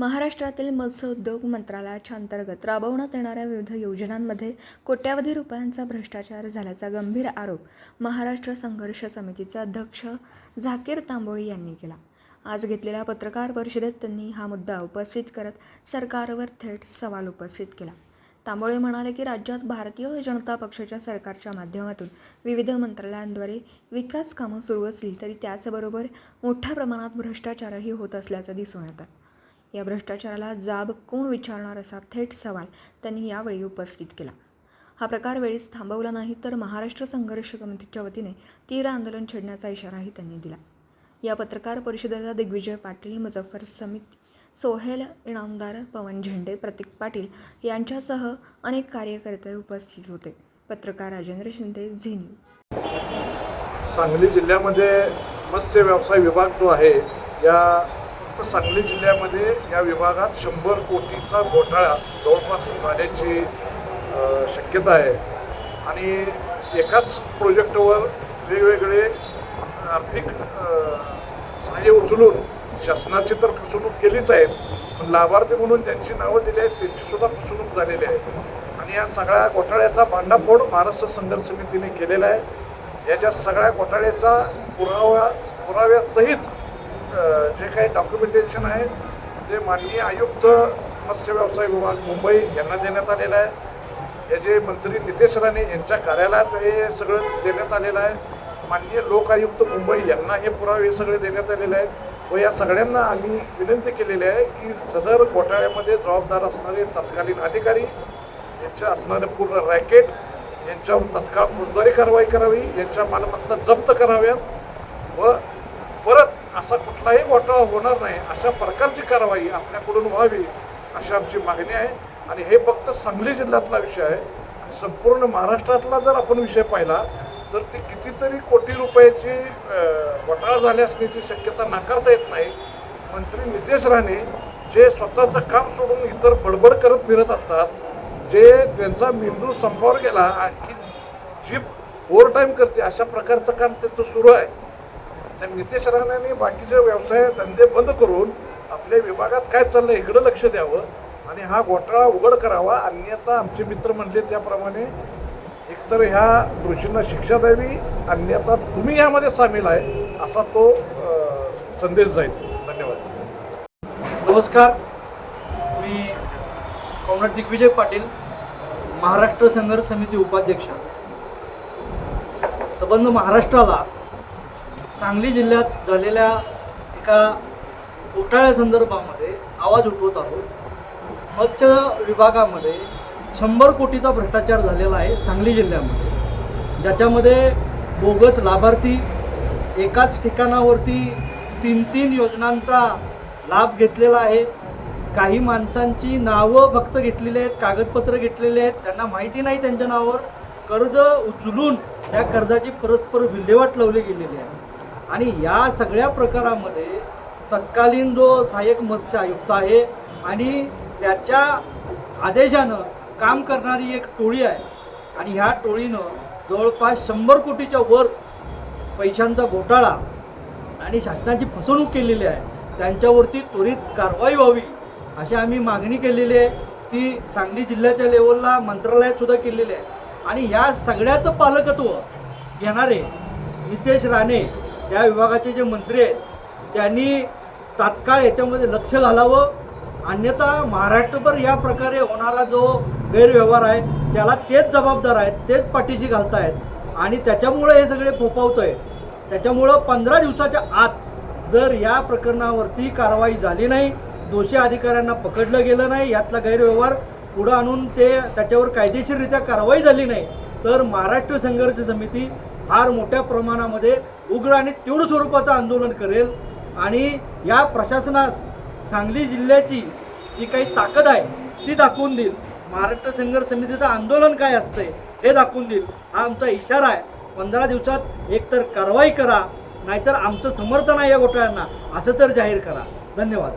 महाराष्ट्रातील मत्स्य उद्योग मंत्रालयाच्या अंतर्गत राबवण्यात येणाऱ्या विविध योजनांमध्ये कोट्यावधी रुपयांचा भ्रष्टाचार झाल्याचा गंभीर आरोप महाराष्ट्र संघर्ष समितीचे अध्यक्ष झाकीर तांबोळी यांनी केला. आज घेतलेल्या पत्रकार परिषदेत त्यांनी हा मुद्दा उपस्थित करत सरकारवर थेट सवाल उपस्थित केला. तांबोळे म्हणाले की राज्यात भारतीय जनता पक्षाच्या सरकारच्या माध्यमातून विविध मंत्रालयांद्वारे विकास कामं सुरू असली तरी त्याचबरोबर मोठ्या प्रमाणात भ्रष्टाचारही होत असल्याचं दिसून येतं. या भ्रष्टाचाराला जाब कोण विचारणार असा थेट सवाल त्यांनी यावेळी उपस्थित केला. हा प्रकार वेळीच थांबवला नाही तर महाराष्ट्र संघर्ष समितीच्या वतीने तीव्र आंदोलन छेडण्याचा इशाराही त्यांनी दिला. या पत्रकार परिषदेला दिग्विजय पाटील, मुझफ्फर समिती, सोहेल इनामदार, पवन झेंडे, प्रतीक पाटील यांच्यासह अनेक कार्यकर्ते उपस्थित होते. पत्रकार राजेंद्र शिंदे, झी न्यूज. सांगली जिल्ह्यामध्ये मत्स्य व्यवसाय विभाग जो आहे, या फक्त सांगली जिल्ह्यामध्ये या विभागात 100 कोटीचा घोटाळा जवळपास झाल्याची शक्यता आहे. आणि एकाच प्रोजेक्टवर वेगवेगळे आर्थिक सहाय्य उचलून शासनाची तर फसवणूक केलीच आहे, पण लाभार्थी म्हणून ज्यांची नावं दिली आहेत त्यांची सुद्धा फसवणूक झालेली आहे. आणि या सगळ्या घोटाळ्याचा भांडाफोड महाराष्ट्र संघर्ष समितीने केलेला आहे. याच्या सगळ्या घोटाळ्याचा पुराव्यासहित जे काही डॉक्युमेंटेशन आहे ते माननीय आयुक्त मत्स्य व्यवसाय विभाग मुंबई यांना देण्यात आलेलं आहे. याचे मंत्री नितेश राणे यांच्या कार्यालयात हे सगळं देण्यात आलेलं आहे. माननीय लोकायुक्त मुंबई यांना हे पुरावे सगळे देण्यात आलेले आहेत. व या सगळ्यांना आम्ही विनंती केलेली आहे की सदर घोटाळ्यामध्ये जबाबदार असणारे तत्कालीन अधिकारी, यांच्या असणारे पूर्ण रॅकेट यांच्यावर तत्काळ फौजदारी कारवाई करावी, यांच्या मालमत्ता जप्त कराव्यात व परत असा कुठलाही घोटाळा होणार नाही अशा प्रकारची कारवाई आपल्याकडून व्हावी अशी आमची मागणी आहे. आणि हे फक्त सांगली जिल्ह्यातला विषय आहे. संपूर्ण महाराष्ट्रातला जर आपण विषय पाहिला तर ती कितीतरी कोटी रुपयाची घोटाळा झाली असण्याची शक्यता नाकारता येत नाही. मंत्री नितेश राणे जे स्वतःचं काम सोडून इतर बडबड करत फिरत असतात, जे त्यांचा मेंदू संपावर गेला आणखी जीप ओव्हरटाईम करते अशा प्रकारचं काम त्यांचं सुरू आहे. त्या नितेश राणेंनी बाकीचे व्यवसाय धंदे बंद करून आपल्या विभागात काय चाललंय इकडं लक्ष द्यावं आणि हा घोटाळा उघड करावा. अन्यथा आमचे मित्र म्हणले त्याप्रमाणे एकतर ह्या दोषींना शिक्षा द्यावी, अन्यथा तुम्ही यामध्ये सामील आहे असा तो संदेश जाईल. धन्यवाद. नमस्कार, मी कॉम्रेड दिग्विजय पाटील, महाराष्ट्र संघर्ष समिती उपाध्यक्ष. संबंध महाराष्ट्राला सांगली जिल्ह्यात झालेल्या एका घोटाळ्यासंदर्भामध्ये आवाज उठवत आहोत. मत्स्य विभागामध्ये 100 कोटीचा भ्रष्टाचार झालेला आहे सांगली जिल्ह्यामध्ये, ज्याच्यामध्ये बोगस लाभार्थी एकाच ठिकाणावरती 3 योजनांचा लाभ घेतलेला आहे. काही माणसांची नावं फक्त घेतलेली आहेत, कागदपत्र घेतलेले आहेत, त्यांना माहिती नाही त्यांच्या नावावर कर्ज उचलून त्या कर्जाची परस्पर विल्हेवाट लावली गेलेली आहे. आणि या सगळ्या प्रकारामध्ये तत्कालीन जो सहाय्यक मत्स्य आयुक्त आहे आणि त्याच्या आदेशानं काम करणारी एक टोळी आहे आणि ह्या टोळीनं जवळपास 100 कोटीच्या वर पैशांचा घोटाळा आणि शासनाची फसवणूक केलेली आहे. त्यांच्यावरती त्वरित कारवाई व्हावी अशी आम्ही मागणी केलेली आहे. ती सांगली जिल्ह्याच्या लेवलला मंत्रालयात सुद्धा केलेली आहे. आणि या सगळ्याचं पालकत्व घेणारे नितेश राणे या विभागाचे जे मंत्री आहेत त्यांनी तात्काळ याच्यामध्ये लक्ष घालावं, अन्यथा महाराष्ट्रभर या प्रकारे होणारा जो गैरव्यवहार आहे त्याला तेच जबाबदार आहेत, तेच पाठीशी घालतायत आणि त्याच्यामुळे हे सगळे फोफावत आहे. त्याच्यामुळं 15 दिवसाच्या आत जर या प्रकरणावरती कारवाई झाली नाही, दोषी अधिकाऱ्यांना पकडलं गेलं नाही, यातला गैरव्यवहार पुढं आणून त्याच्यावर कायदेशीररित्या कारवाई झाली नाही तर महाराष्ट्र संघर्ष समिती फार मोठ्या प्रमाणामध्ये उग्र आणि तीव्र स्वरूपाचं आंदोलन करेल. आणि या प्रशासनास सांगली जिल्ह्याची जी काही ताकद आहे ती दाखवून देईल. महाराष्ट्र संघर्ष समितीचं आंदोलन काय असतंय हे दाखवून देईल. हा आमचा इशारा आहे. 15 दिवसात एकतर कारवाई करा, नाहीतर आमचं समर्थन आहे या घोटाळ्यांना असं तर जाहीर करा. धन्यवाद.